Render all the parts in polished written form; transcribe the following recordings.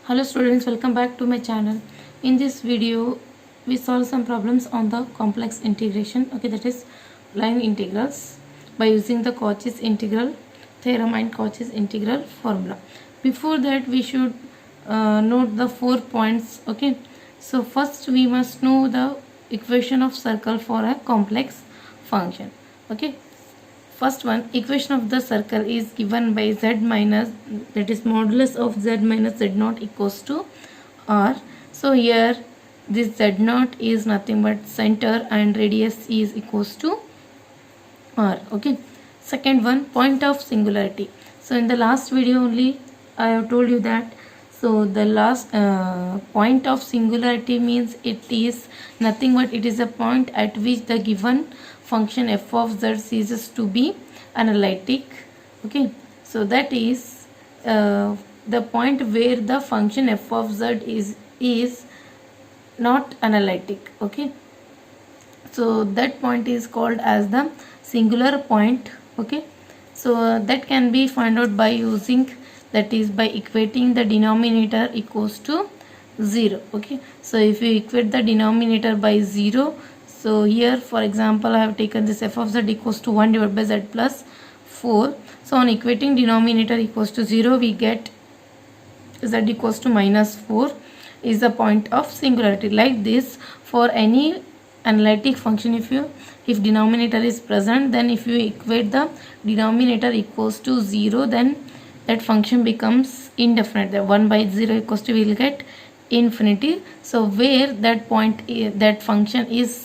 Hello students, welcome back to my channel. In this video we solve some problems on the complex integration, okay, that is line integrals, by using the Cauchy's integral theorem and Cauchy's integral formula. Before that we should note the 4 points, okay. So first we must know the equation of circle for a complex function, okay. First one, equation of the circle is given by z minus, that is modulus of z minus z naught equals to r. So here this z naught is nothing but center and radius is equals to r, okay. Second one, point of singularity. So in the last video only I have told you that, so the last point of singularity means it is nothing but it is a point at which the given function f of z ceases to be analytic, okay. So that is the point where the function f of z is not analytic, okay. So that point is called as the singular point, okay. So that can be found out by using, that is by equating the denominator equals to 0, okay. So if you equate the denominator by 0, so here for example I have taken this f of z equals to 1 divided by z plus 4. So on equating denominator equals to 0 we get z equals to minus 4 is the point of singularity. Like this, for any analytic function, if denominator is present, then if you equate the denominator equals to 0, then that function becomes indefinite. The 1 by 0 equals to, we will get infinity. So where that point, that function is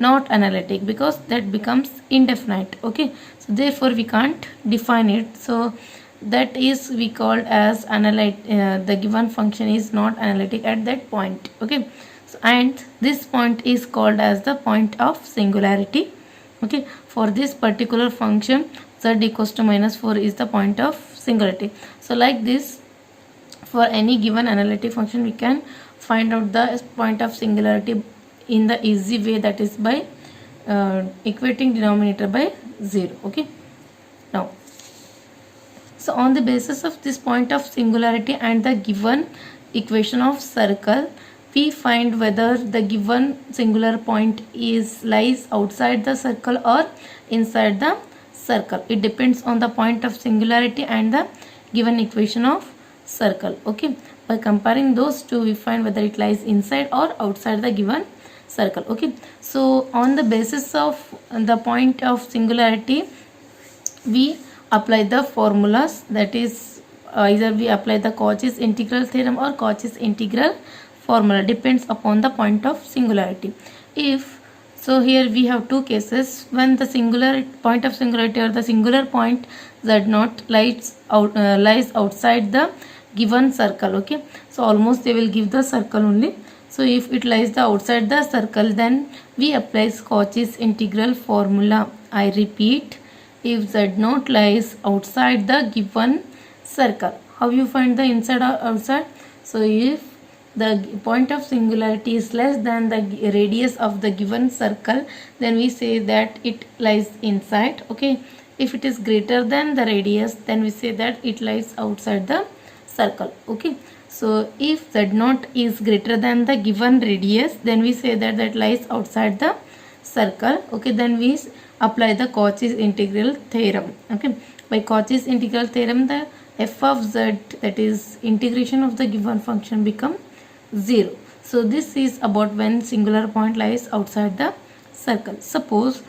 not analytic, because that becomes indefinite, okay. So therefore we can't define it. So that is we called as the given function is not analytic at that point, okay. So, and this point is called as the point of singularity, okay. For this particular function z equals to minus 4 is the point of singularity. So like this, for any given analytic function we can find out the point of singularity in the easy way, that is by equating denominator by 0, okay. Now, so on the basis of this point of singularity and the given equation of circle, we find whether the given singular point lies outside the circle or inside the circle. It depends on the point of singularity and the given equation of circle, okay. By comparing those two, we find whether it lies inside or outside the given circle, okay. So on the basis of the point of singularity, we apply the formulas, that is either we apply the Cauchy's integral theorem or Cauchy's integral formula, depends upon the point of singularity. If so, here we have two cases when the singular point of singularity or the singular point z naught lies outside the given circle, okay. So almost they will give the circle only. So if it lies outside the circle, then we apply Cauchy's integral formula. I repeat, if z naught lies outside the given circle, how you find the inside or outside? So if the point of singularity is less than the radius of the given circle, then we say that it lies inside, okay. If it is greater than the radius, then we say that it lies outside the circle, okay. So if z naught is greater than the given radius, then we say that that lies outside the circle, okay. Then we apply the Cauchy's integral theorem, okay. By Cauchy's integral theorem, the f of z, that is integration of the given function, become 0. So this is about when singular point lies outside the circle. Suppose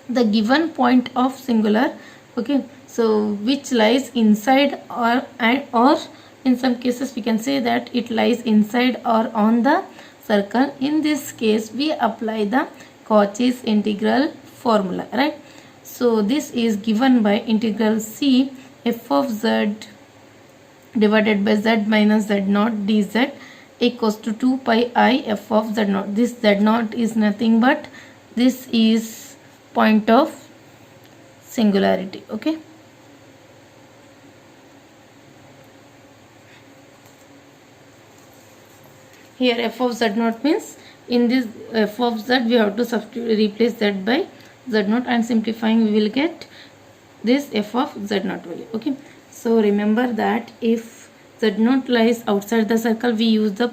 the given point of singular, okay, so which lies inside or in some cases we can say that it lies inside or on the circle. In this case we apply the Cauchy's integral formula, right. So this is given by integral c f of z divided by z minus z naught dz equals to 2 pi I f of z naught. This z naught is nothing but this is point of singularity, okay. Here f of z naught means in this f of z we have to replace z by z naught, and simplifying we will get this f of z naught value. Okay, so remember that if z naught lies outside the circle, we use the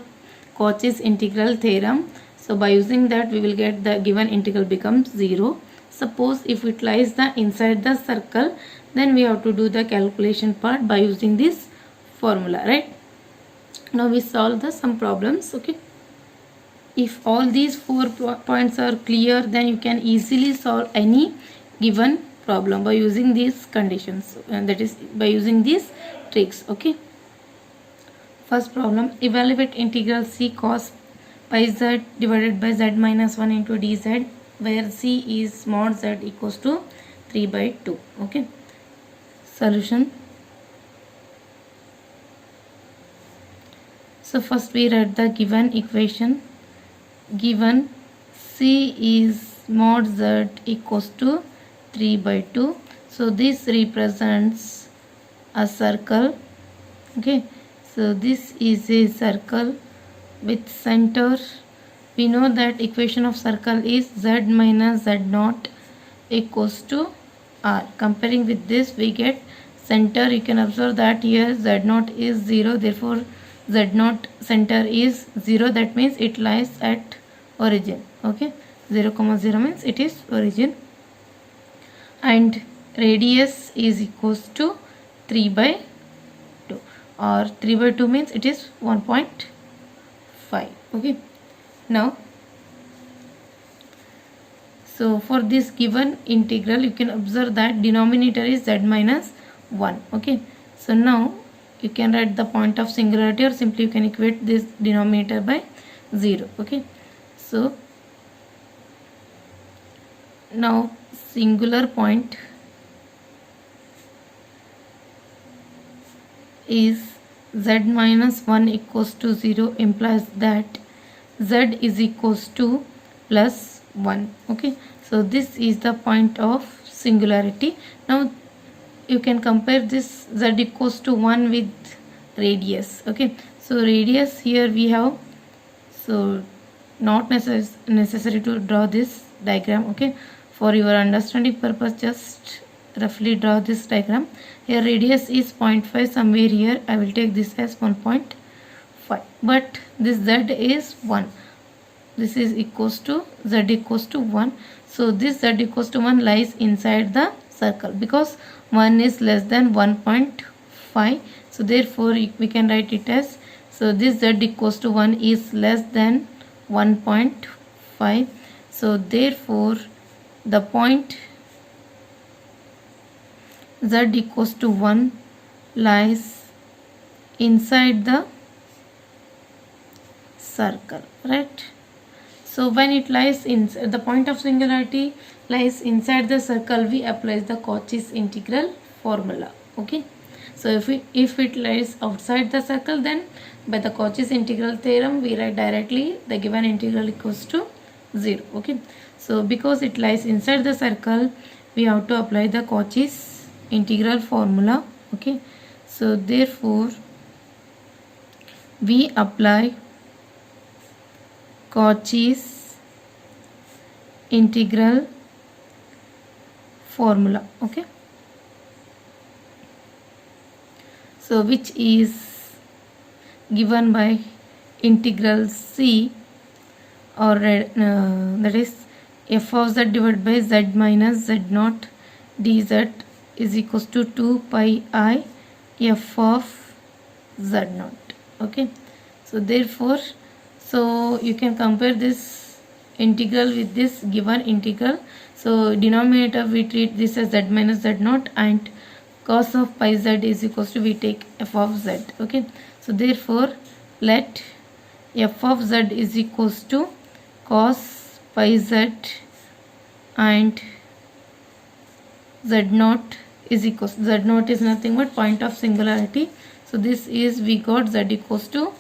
Cauchy's integral theorem. So by using that, we will get the given integral becomes 0. Suppose if it lies the inside the circle, then we have to do the calculation part by using this formula, right? Now we solve the some problems. Okay, if all these 4 points are clear, then you can easily solve any given problem by using these conditions, and that is by using these tricks. Okay, first problem, evaluate integral c cos pi z divided by z minus 1 into dz, where c is mod z equals to 3 by 2. Okay, solution. So first we write the given equation. Given c is mod z equals to 3 by 2. So this represents a circle. Okay, so this is a circle with center. We know that equation of circle is z minus z naught equals to r. Comparing with this, we get center. You can observe that here z naught is 0, therefore z naught center is 0. That means it lies at origin. Okay, 0, 0 means it is origin, and radius is equals to 3 by 2, or 3 by 2 means it is 1.5. Okay, now so for this given integral, you can observe that denominator is z minus 1. Okay, so now you can write the point of singularity, or simply you can equate this denominator by 0. Okay, so now singular point is z minus 1 equals to 0, implies that z is equals to plus 1. Okay, so this is the point of singularity. Now you can compare this z equals to 1 with radius. Okay, so radius here we have, so not necessary to draw this diagram. Okay, for your understanding purpose, just roughly draw this diagram. Here radius is 0.5, somewhere here I will take this as 1.5, but this z is 1. This is equals to z equals to 1. So this z equals to 1 lies inside the circle because 1 is less than 1.5. So therefore we can write it as, so this z equals to 1 is less than 1.5. So therefore the point z equals to 1 lies inside the circle, right? So when it lies in the point of singularity lies inside the circle, we apply the Cauchy's integral formula. Okay, so if it lies outside the circle, then by the Cauchy's integral theorem we write directly the given integral equals to 0. Okay, so because it lies inside the circle, we have to apply the Cauchy's integral formula. Okay, so therefore we apply Cauchy's integral formula. Okay, so which is given by integral c, or that is f of z divided by z minus z naught dz is equals to 2 pi I f of z naught. Okay, so therefore, so you can compare this integral with this given integral. So denominator we treat this as z minus z naught, and cos of pi z is equals to, we take f of z. Okay, so therefore let f of z is equals to cos pi z, and z naught is equals, z naught is nothing but point of singularity. So this is, we got z equals to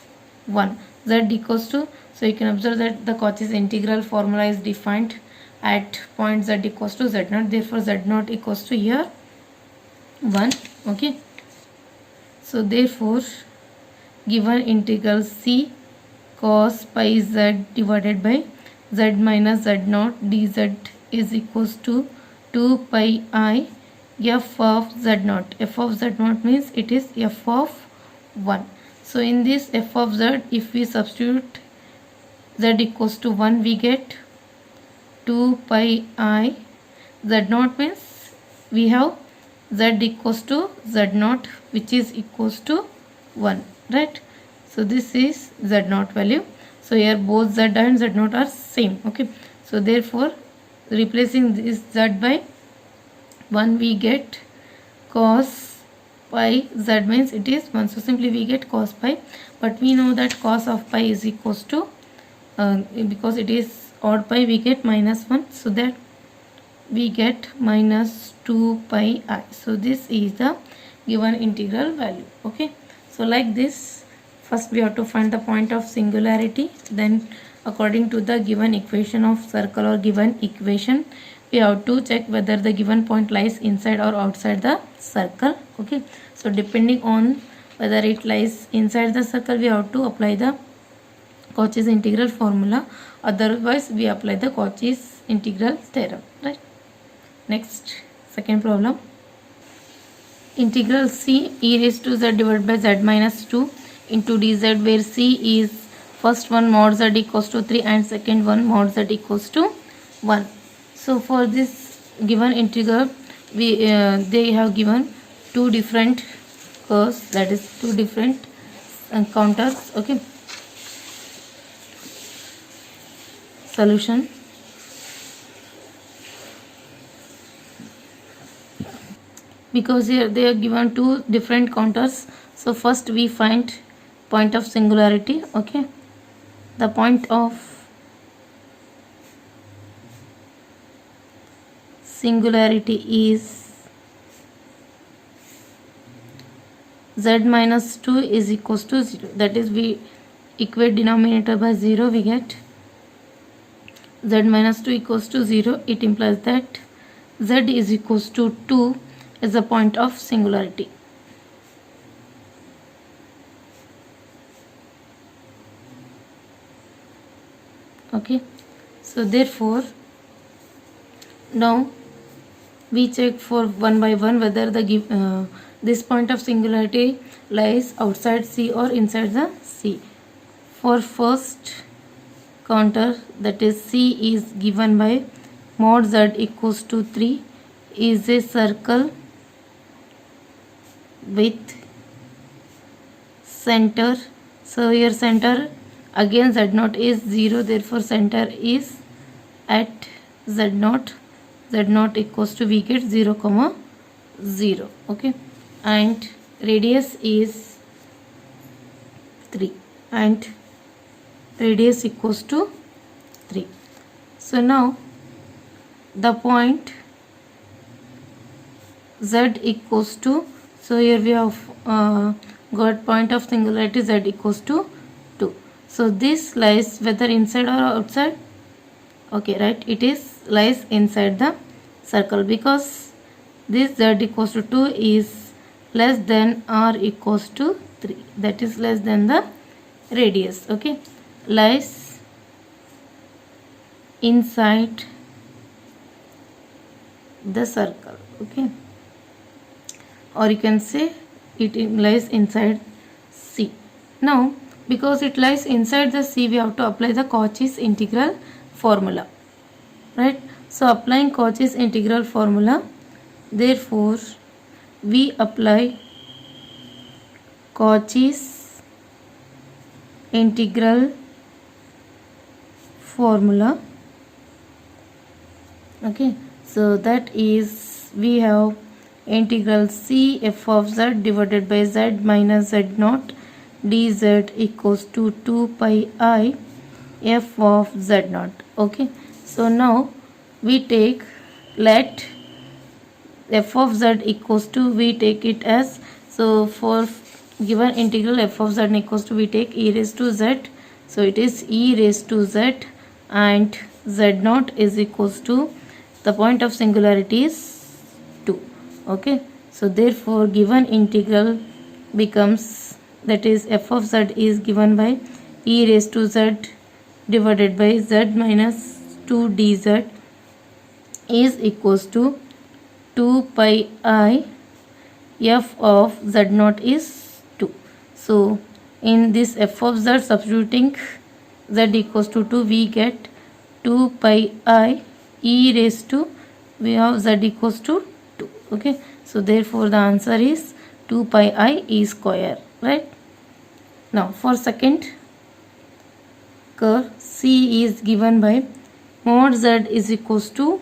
1, z equals to, so you can observe that the Cauchy's integral formula is defined at point z equals to z naught, therefore z naught equals to here 1. Okay, so therefore given integral c cos pi z divided by z minus z naught dz is equals to 2 pi I f of z naught. F of z naught means it is f of 1. So in this f of z, if we substitute z equals to 1, we get 2 pi I. Z naught means we have z equals to z naught, which is equals to 1, right? So this is z naught value. So here both z and z naught are same. Okay, so therefore replacing this z by 1, we get cos pi. Z means it is 1, so simply we get cos pi, but we know that cos of pi is equals to because it is odd pi, we get -1, so that we get minus 2 pi I. So this is the given integral value. Okay, so like this, first we have to find the point of singularity, then according to the given equation of circle or given equation, we have to check whether the given point lies inside or outside the circle. Okay, so depending on whether it lies inside the circle, we have to apply the Cauchy's integral formula, otherwise we apply the Cauchy's integral theorem, right? Next, second problem. Integral c e raised to z divided by z minus 2 into dz, where c is first one mod z equals to 3 and second one mod z equals to 1. So for this given integral, they have given two different curves, that is two different counters. Okay, solution. Because here they are given two different counters, so first we find point of singularity. Okay, the point of singularity is z minus 2 is equals to 0, that is we equate denominator by 0, we get z minus 2 equals to 0. It implies that z is equals to 2 is the point of singularity. Okay, so therefore now we check for one by one whether the this point of singularity lies outside C or inside the C. For first counter, that is C is given by mod z equals to 3, is a circle with center. So here center again z0 is 0, therefore center is at z0. Z0 equals to we get 0, 0. Okay, and radius is 3 and radius equals to 3. So now the point z equals to, so here we have got point of singularity z equals to 2. So this lies whether inside or outside. Okay, right, it is lies inside the circle because this z equals to 2 is less than or equals to 3, that is less than the radius. Okay, lies inside the circle. Okay, or you can say it lies inside C. Now because it lies inside the C, we have to apply the Cauchy's integral formula, right? So applying Cauchy's integral formula, therefore we apply Cauchy's integral formula. Okay, so that is we have integral C f of z divided by z minus z naught dz equals to 2 pi I f of z naught. Okay, so now we take, let f of z equals to, we take it as, so for given integral f of z equals to, we take e raised to z, so it is e raised to z, and z naught is equals to, the point of singularity is 2. Okay, so therefore given integral becomes, that is f of z is given by e raised to z divided by z minus 2 dz is equals to 2 pi I f of z naught is 2. So in this f of z, substituting z equals to 2, we get 2 pi I e raised to, we have z equals to 2. Okay, so therefore the answer is 2 pi I e square, right? Now for second curve, C is given by mod z is equals to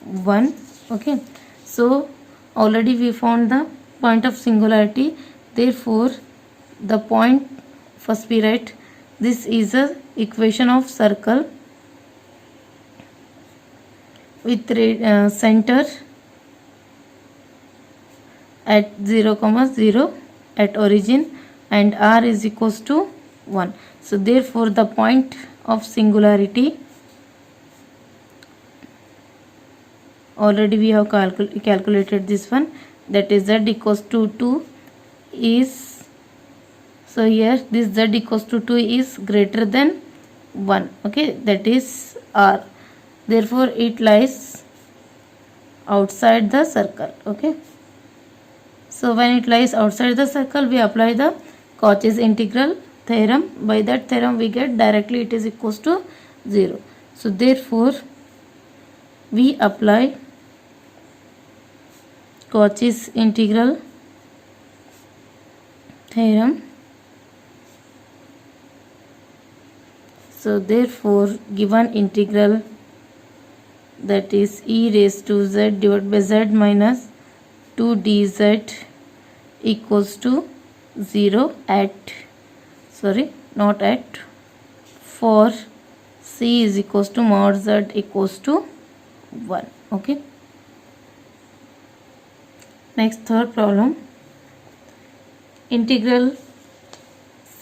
1. Okay, so already we found the point of singularity, therefore the point, first we write this is a equation of circle with center at 0, 0 at origin and r is equals to 1. So therefore the point of singularity, already we have calculated this one, that is z equals to 2 is, so here this z equals to 2 is greater than 1. Okay, that is r, therefore it lies outside the circle. Okay, so when it lies outside the circle, we apply the Cauchy's integral theorem. By that theorem we get directly it is equals to 0. So therefore we apply Cauchy's integral theorem. So therefore given integral, that is e raised to z divided by z minus 2 dz equals to 0 at, sorry, not at, for c is equals to mod z equals to 1. Okay, next third problem, integral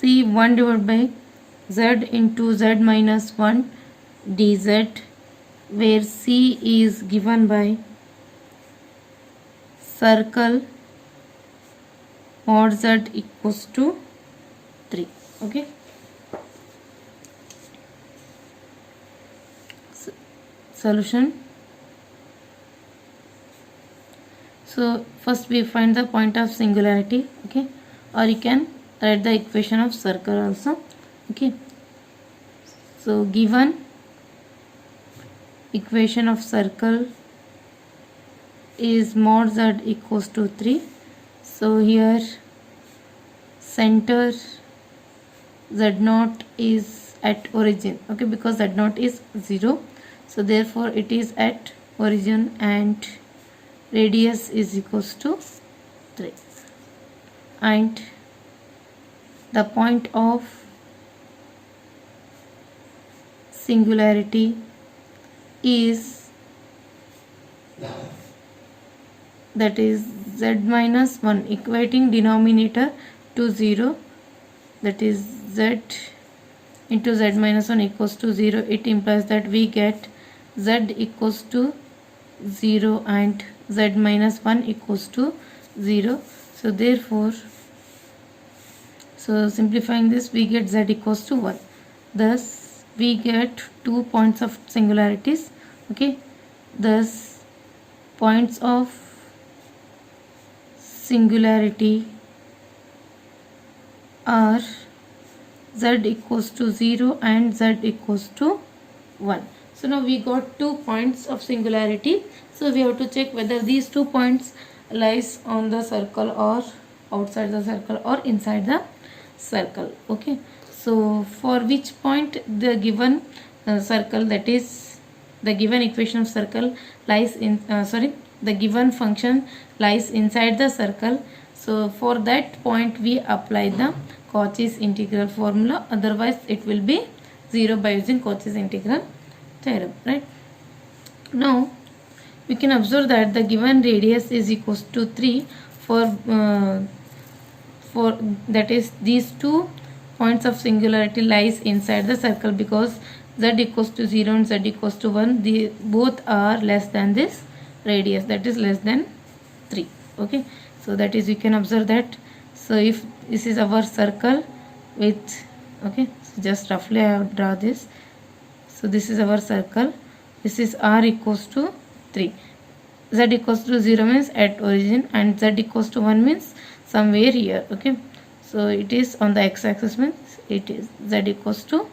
c1 divided by z into z minus 1 dz, where c is given by circle mod z equals to 3. Okay, solution. So first we find the point of singularity. Okay, or you can write the equation of circle also. Okay, so given equation of circle is mod z equals to 3. So here center z0 is at origin. Okay, because z0 is 0, so therefore it is at origin and radius is equals to 3, and the point of singularity is, that is z minus 1, equating denominator to 0, that is z into z minus 1 equals to 0. It implies that we get z equals to 0 and z minus 1 equals to 0. So therefore, so simplifying this, we get z equals to 1. Thus we get 2 points of singularities. Okay, thus points of singularity are z equals to 0 and z equals to 1. So now we got 2 points of singularity. So we have to check whether these 2 points lies on the circle or outside the circle or inside the circle. Okay, so for which point the given circle, that is the given equation of circle lies in, the given function lies inside the circle. So for that point we apply the Cauchy's integral formula, otherwise it will be 0 by using Cauchy's integral theorem, right? Now we can observe that the given radius is equals to 3 for that is these 2 points of singularity lies inside the circle, because z equals to 0 and z equals to 1, the both are less than this radius, that is less than 3. Okay, so that is, we can observe that. So if this is our circle with, okay, so just roughly I have draw this. So this is our circle, this is r equals to 3. z equals to 0 means at origin, and z equals to 1 means somewhere here. Okay, so it is on the x-axis means it is z equals to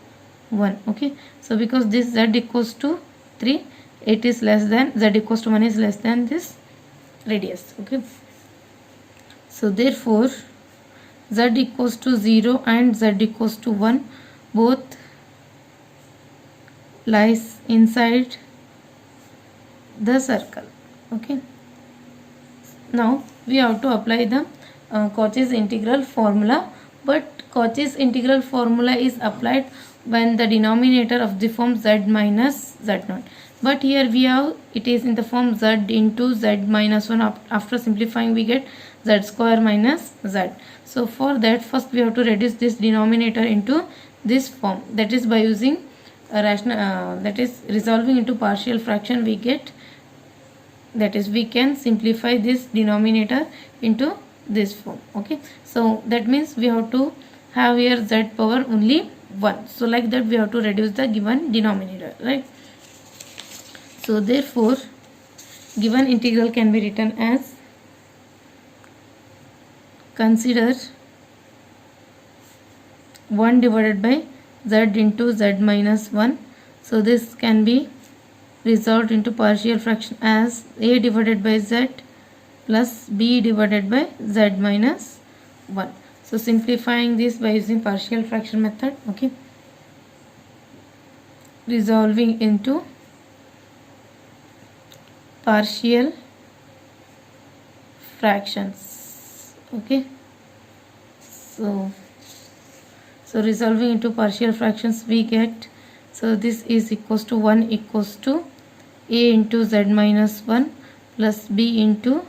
1. Okay, so because this z equals to 3, it is less than, z equals to 1 is less than this radius. Okay, so therefore z equals to 0 and z equals to 1 both lies inside the circle. Okay, now we have to apply the Cauchy's integral formula, but Cauchy's integral formula is applied when the denominator of the form z minus z0, but here we have it is in the form z into z minus 1. After simplifying we get z square minus z. So for that, first we have to reduce this denominator into this form, that is by using a rational that is resolving into partial fraction we get, that is we can simplify this denominator into this form. Okay, so that means we have to have here z power only 1. So like that we have to reduce the given denominator, right? So therefore given integral can be written as, consider 1 divided by z into z minus 1. So this can be resolved into partial fraction as a divided by z plus b divided by z minus 1. So simplifying this by using partial fraction method. Okay, resolving into partial fractions. Okay, so resolving into partial fractions we get, so this is equals to 1 equals to a into z minus 1 plus b into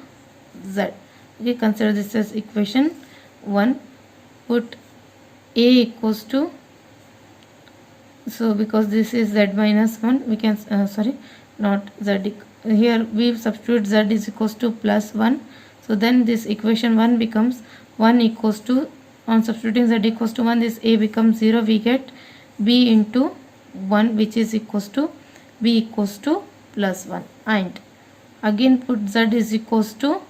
z. Okay, consider this as equation 1. Put a equals to, so because this is z minus 1 we can sorry, not z, here we substitute z is equals to plus 1. So then this equation 1 becomes 1 equals to, on substituting z equals to 1, this a becomes 0, we get b into 1 which is equals to b equals to plus 1, and again put z is equals to,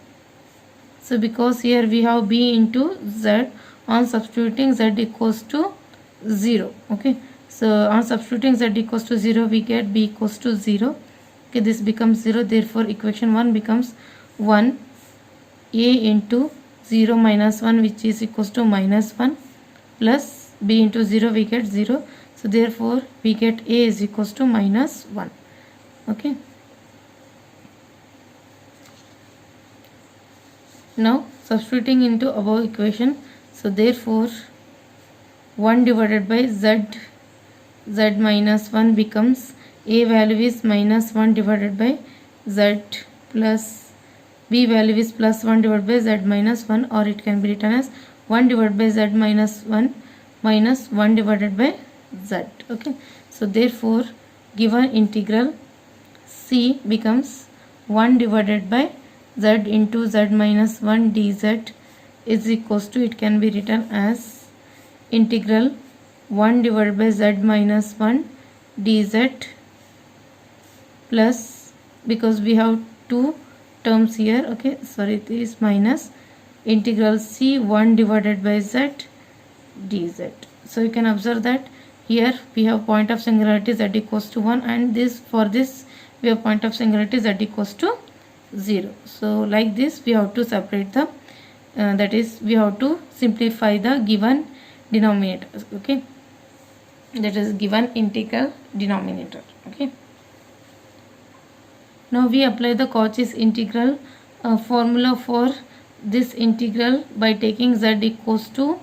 so because here we have b into z, on substituting z equals to 0. Okay, so on substituting z equals to 0 we get b equals to 0. Okay, this becomes 0, therefore equation 1 becomes 1 a into 0 minus 1 which is equals to minus 1 plus b into 0 we get 0. So therefore we get a is equals to minus 1. Okay, now substituting into above equation, so therefore 1 divided by z minus 1 becomes, a value is minus 1 divided by z plus b value is plus 1 divided by z minus 1, or it can be written as 1 divided by z minus 1 minus 1 divided by z. Okay, so therefore given integral c becomes 1 divided by z into z minus 1 dz is equals to, it can be written as integral 1 divided by z minus 1 dz plus, because we have two terms here, okay, sorry, this is minus, integral c 1 divided by z dz. So you can observe that here we have point of singularity z equals to 1, and this, for this we have point of singularity z equals to 0. So like this we have to separate the that is we have to simplify the given denominator. Okay, that is given integral denominator. Okay, now we apply the Cauchy's integral formula for this integral by taking z equals to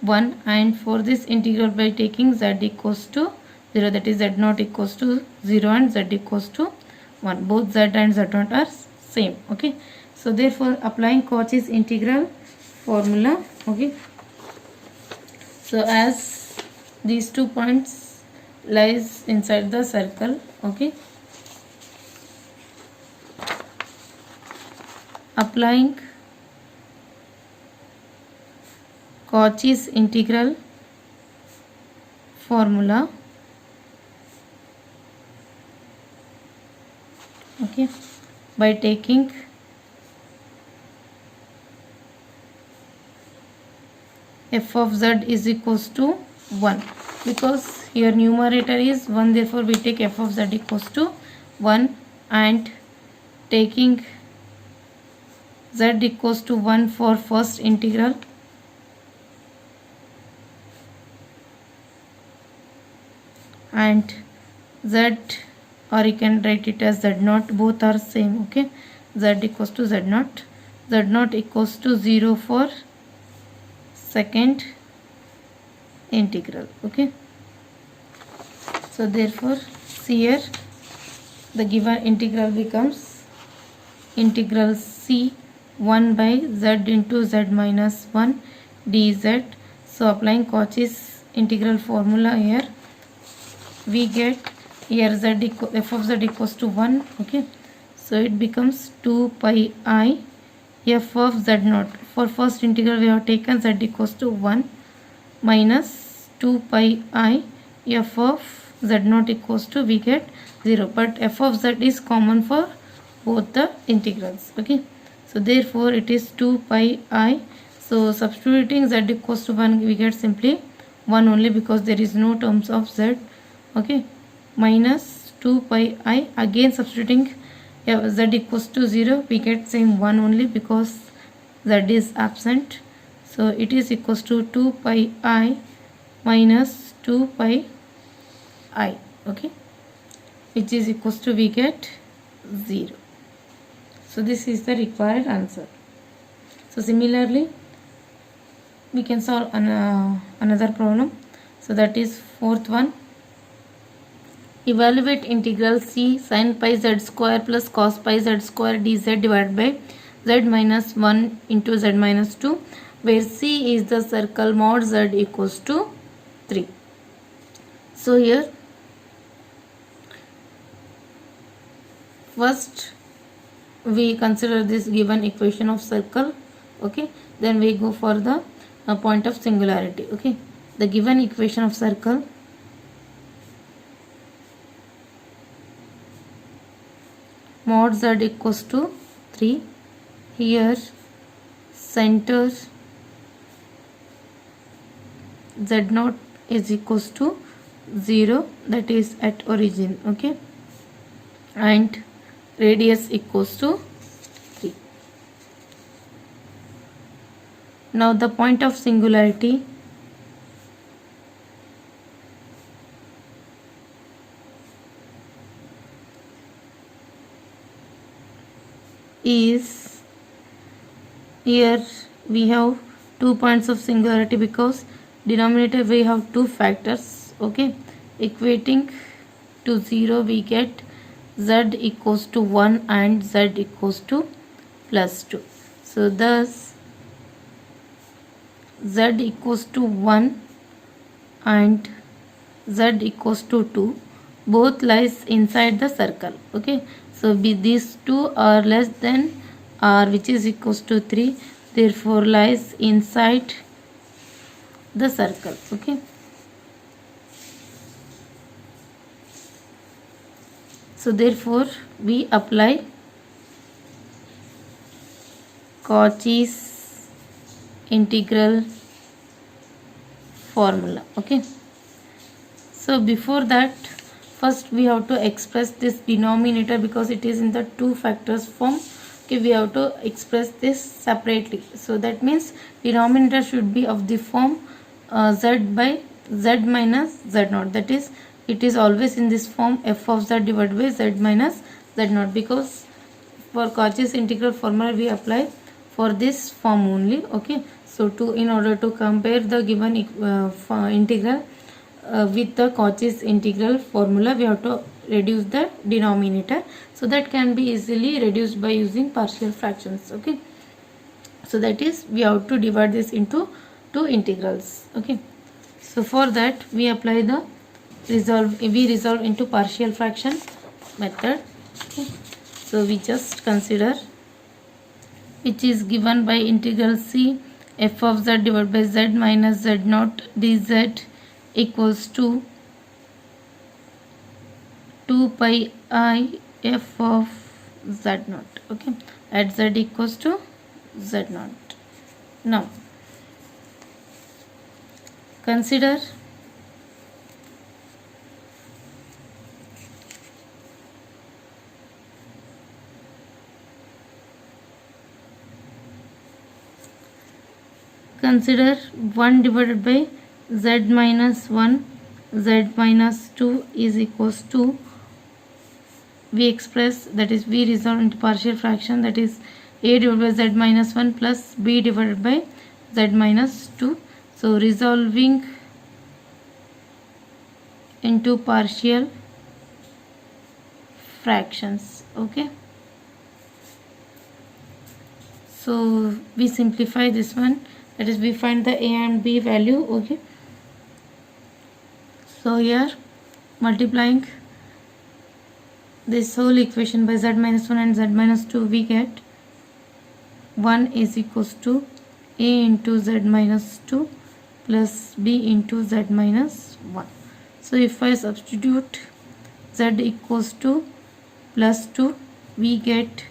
1, and for this integral by taking z equals to 0, that is z naught equals to 0 and z equals to 1. Both z and z naught are same. Okay, so therefore applying Cauchy's integral formula. Okay, so as these 2 points lies inside the circle. Okay, applying Cauchy's integral formula. Okay, by taking f of z is equals to 1, because here numerator is 1, therefore we take f of z equals to 1, and taking z equals to 1 for first integral, and z, or you can write it as z naught, both are same. Okay, z equals to z naught equals to 0 for second integral. Okay, so therefore here the given integral becomes integral c 1 by z into z minus 1 dz. So applying Cauchy's integral formula here, we get here f of z equals to 1. Okay, so it becomes 2 pi I f of z naught. For first integral we have taken z equals to 1 minus 2 pi I f of z naught equals to, we get 0, but f of z is common for both the integrals. Okay, so therefore it is 2 pi I. So substituting z equals to 1, we get simply 1 only, because there is no terms of z. Okay, minus 2 pi I, again substituting z equals to 0, we get same 1 only, because z is absent. So it is equals to 2 pi I minus 2 pi I. Okay, which is equals to, we get 0. So this is the required answer. So similarly we can solve another problem. So that is fourth one. Evaluate integral c sin pi z square plus cos pi z square dz divided by z minus 1 into z minus 2, where c is the circle mod z equals to 3. So here first we consider this given equation of circle. Okay, then we go for the point of singularity. Okay, the given equation of circle, mod z equals to 3. Here center z naught is equals to 0, that is at origin. Okay, and radius equals to 3. Now the point of singularity is, here we have 2 points of singularity, because denominator we have 2 factors. Okay, equating to 0, we get z equals to 1 and z equals to plus 2. So thus z equals to 1 and z equals to 2 both lies inside the circle. Okay, so these two are less than r, which is equals to 3, therefore lies inside the circle. Okay, so therefore we apply Cauchy's integral formula. Okay, so before that first we have to express this denominator, because it is in the 2 factors form. Okay, we have to express this separately. So that means denominator should be of the form z by z minus z naught, that is it is always in this form, f of z divided by z minus z naught, because for Cauchy's integral formula we apply for this form only. Okay, so in order to compare the given integral with the Cauchy's integral formula, we have to reduce the denominator. So that can be easily reduced by using partial fractions. Okay, so that is we have to divide this into 2 integrals. Okay, so for that we apply the resolve into partial fraction method. Okay, so we just consider, which is given by integral c f of z divided by z minus z naught dz equals to 2 pi I f of z naught. Okay, at z equals to z naught. Now consider consider 1 divided by z minus 1 z minus 2 is equals to, we express, that is we resolve into partial fraction, that is a divided by z minus 1 plus b divided by z minus 2. So resolving into partial fractions. Okay, so we simplify this one, that is we find the a and b value. Okay, so here multiplying this whole equation by z minus 1 and z minus 2, we get 1 is equals to a into z minus 2 plus b into z minus 1. So if I substitute z equals to plus 2, we get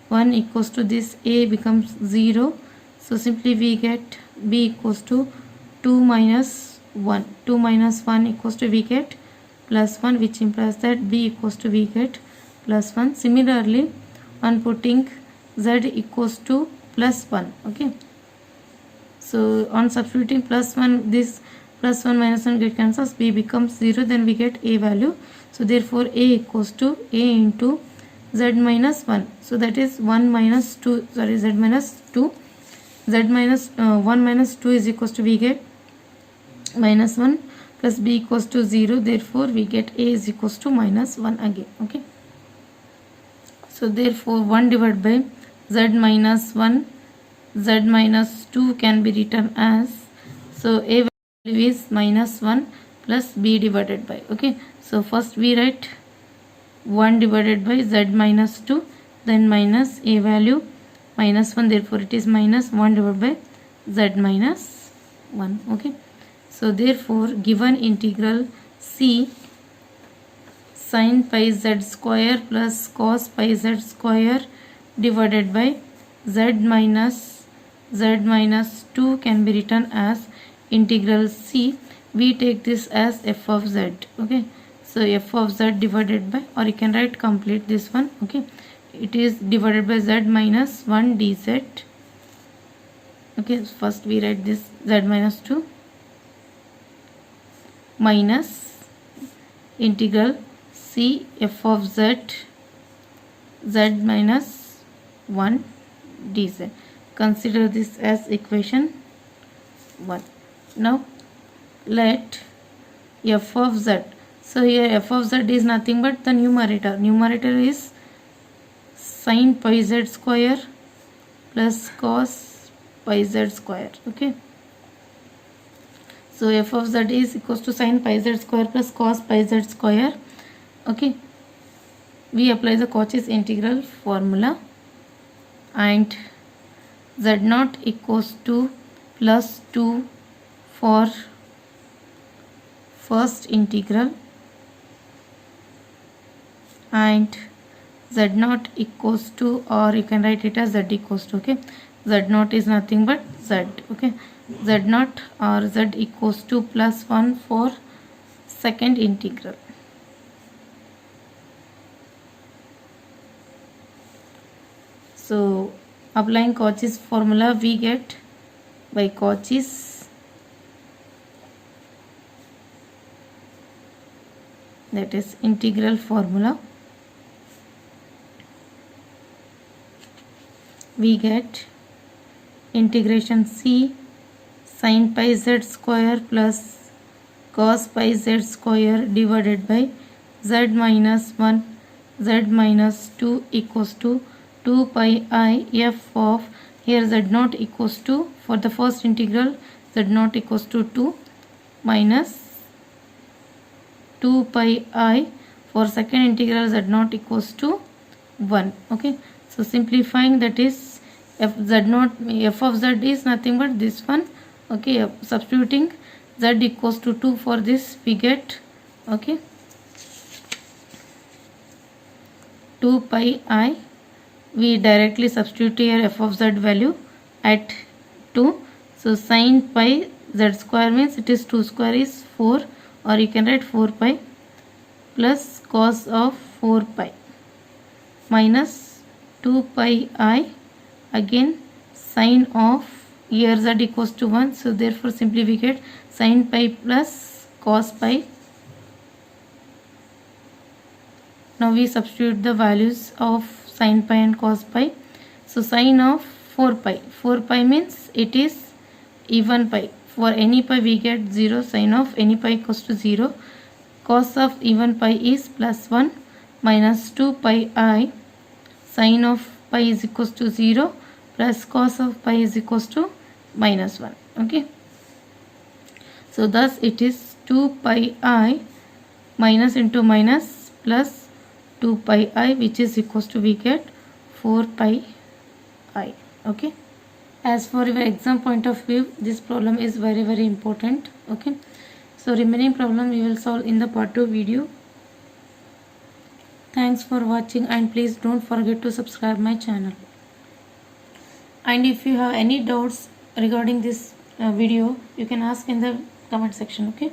1 equals to this, a becomes 0. So simply we get b equals to 2 minus 1. 2 minus 1 equals to, we get plus 1, which implies that b equals to, we get plus 1. Similarly, on putting z equals to plus 1. Okay, so on substituting plus 1, this plus 1 minus 1 get cancels, b becomes 0, then we get a value. So therefore a equals to a into z minus 1. So that is 1 minus 2, sorry, z minus 2. Z minus 1 minus 2 is equals to, we get minus 1 plus b equals to 0. Therefore we get a is equals to minus 1 again. Okay, so therefore 1 divided by z minus 1 z minus 2 can be written as, so a value is minus 1 plus b divided by. Okay, so first we write 1 divided by z minus 2, then minus a value minus 1, therefore it is minus 1 divided by z minus 1. Okay, so therefore given integral c sin pi z square plus cos pi z square divided by z minus 2 can be written as integral c. We take this as f of z. Okay, so f of z divided by, or you can write complete this one. Okay, it is divided by z minus 1 dz. Okay, first we write this z minus 2 minus integral c f of z minus 1 dz. Consider this as equation 1. Now let f of z, so here f of z is nothing but the numerator. Numerator is sin pi z square plus cos pi z square. Okay, so f of z is equals to sin pi z square plus cos pi z square. Okay, we apply the Cauchy's integral formula, and z naught equals to plus 2 for first integral, and z naught equals to, or you can write it as z equals to. Okay, z naught is nothing but z. Okay, z naught or z equals to plus 1 for second integral. So applying Cauchy's formula, we get by Cauchy's, that is integral formula, we get integration c sin pi z square plus cos pi z square divided by z minus 1 z minus 2 equals to 2 pi I f of, here z naught equals to, for the first integral z naught equals to 2 minus 2 pi I, for second integral z naught equals to 1. Okay, so simplifying, that is f of z is nothing but this one. Okay, substituting z equals to 2 for this, we get, okay, 2 pi I we directly substitute here f of z value at 2. So sin pi z square means it is 2 square is 4, or you can write 4 pi plus cos of 4 pi minus 2 pi I, again sine of here z equals to 1, so therefore simply we get sin pi plus cos pi. Now we substitute the values of sin pi and cos pi. So sine of 4 pi means it is even pi. For any pi we get 0, sine of any pi equals to 0. Cos of even pi is plus 1 minus 2 pi I, sine of pi is equals to 0 plus cos of pi is equals to minus 1. Okay. So thus it is 2 pi I minus into minus plus 2 pi I, which is equals to we get 4 pi I. Okay. As for your exam point of view, this problem is very important. Okay. So remaining problem we will solve in the part 2 video. Thanks for watching, and please don't forget to subscribe my channel. And if you have any doubts regarding this video, you can ask in the comment section. Okay.